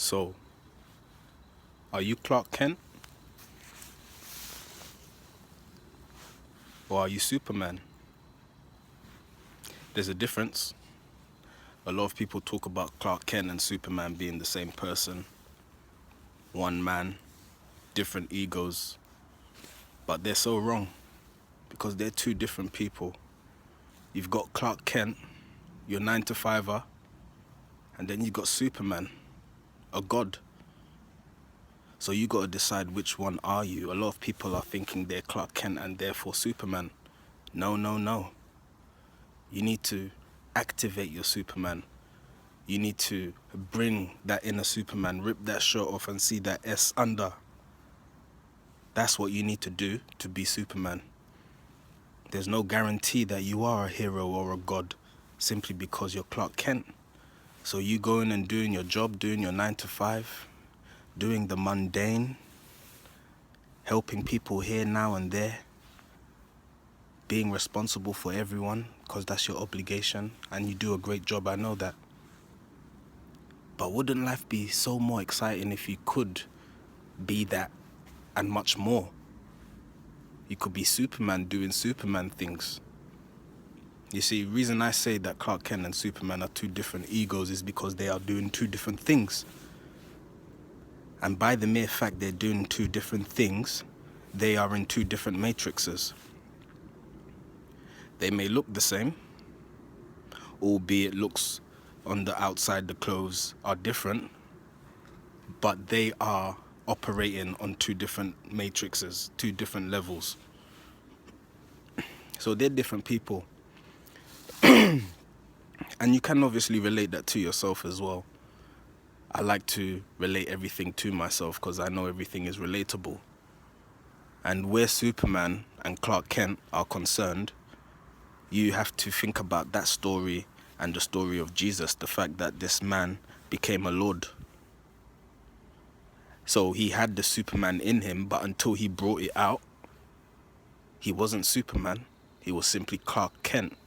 So, are you Clark Kent? Or are you Superman? There's a difference. A lot of people talk about Clark Kent and Superman being the same person. One man, different egos. But they're so wrong. Because they're two different people. You've got Clark Kent, your 9-to-5er. And then you've got Superman, a god. So you got to decide which one are you. A lot of people are thinking they're Clark Kent and therefore Superman. No, no, no. You need to activate your Superman. You need to bring that inner Superman, rip that shirt off and see that S under. That's what you need to do to be Superman. There's no guarantee that you are a hero or a god simply because you're Clark Kent. So you going and doing your job, doing your 9-to-5, doing the mundane, helping people here, now and there, being responsible for everyone because that's your obligation and you do a great job, I know that. But wouldn't life be so more exciting if you could be that and much more? You could be Superman doing Superman things. You see, the reason I say that Clark Kent and Superman are two different egos is because they are doing two different things. And by the mere fact they're doing two different things, they are in two different matrices. They may look the same, albeit looks on the outside, the clothes are different, but they are operating on two different matrices, two different levels. So they're different people. And you can obviously relate that to yourself as well. I like to relate everything to myself because I know everything is relatable. And where Superman and Clark Kent are concerned, you have to think about that story and the story of Jesus, the fact that this man became a Lord. So he had the Superman in him, but until he brought it out, he wasn't Superman. He was simply Clark Kent.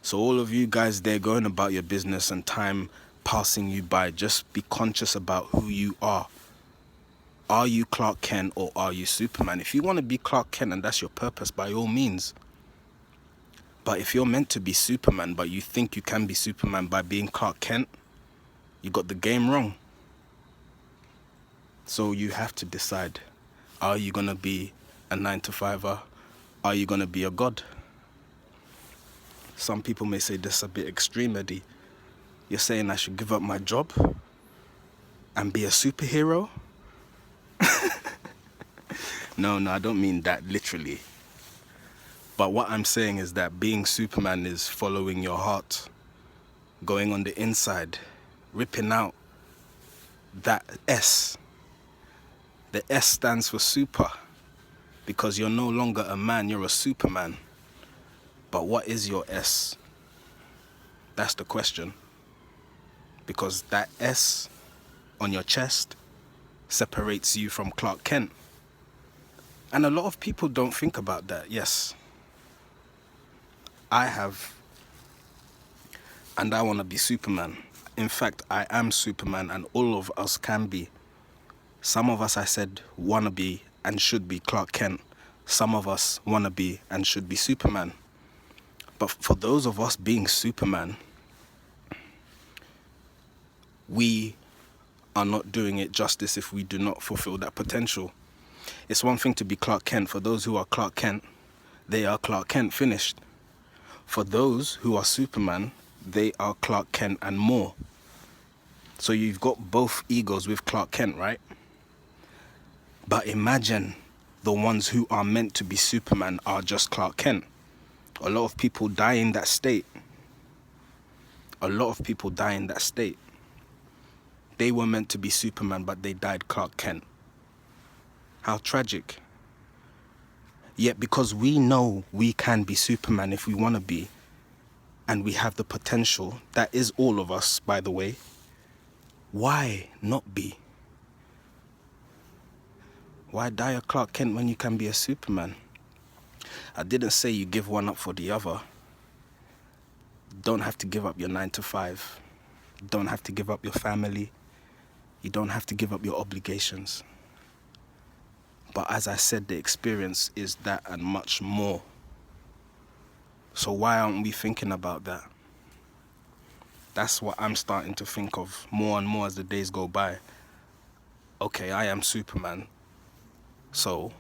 So all of you guys there going about your business and time passing you by, just be conscious about who you are. Are you Clark Kent or are you Superman? If you want to be Clark Kent and that's your purpose, by all means. But if you're meant to be Superman, but you think you can be Superman by being Clark Kent, you got the game wrong. So you have to decide, are you going to be a 9-to-5er? Are you going to be a god? Some people may say this is a bit extreme, Eddie. You're saying I should give up my job and be a superhero? No, I don't mean that literally. But what I'm saying is that being Superman is following your heart, going on the inside, ripping out that S. The S stands for super, because you're no longer a man, you're a Superman. But what is your S? That's the question. Because that S on your chest separates you from Clark Kent. And a lot of people don't think about that, yes. I have. And I want to be Superman. In fact, I am Superman and all of us can be. Some of us, I said, want to be and should be Clark Kent. Some of us want to be and should be Superman. But for those of us being Superman, we are not doing it justice if we do not fulfill that potential. It's one thing to be Clark Kent. For those who are Clark Kent, they are Clark Kent, finished. For those who are Superman, they are Clark Kent and more. So you've got both egos with Clark Kent, right? But imagine the ones who are meant to be Superman are just Clark Kent. A lot of people die in that state. A lot of people die in that state. They were meant to be Superman, but they died Clark Kent. How tragic. Yet because we know we can be Superman if we want to be, and we have the potential, that is all of us, by the way, why not be? Why die a Clark Kent when you can be a Superman? I didn't say you give one up for the other. Don't have to give up your 9-to-5. You don't have to give up your family. You don't have to give up your obligations. But as I said, the experience is that and much more. So why aren't we thinking about that? That's what I'm starting to think of more and more as the days go by. Okay, I am Superman. So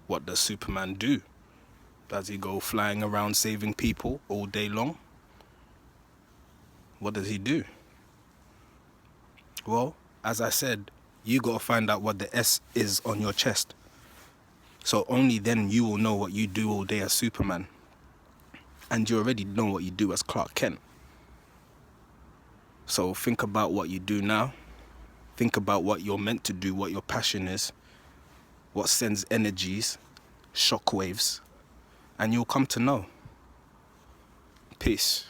what does Superman do? Does he go flying around saving people all day long? What does he do? Well, as I said, you gotta find out what the S is on your chest. So only then you will know what you do all day as Superman. And you already know what you do as Clark Kent. So think about what you do now. Think about what you're meant to do, what your passion is, what sends energies, shockwaves, and you'll come to know. Peace.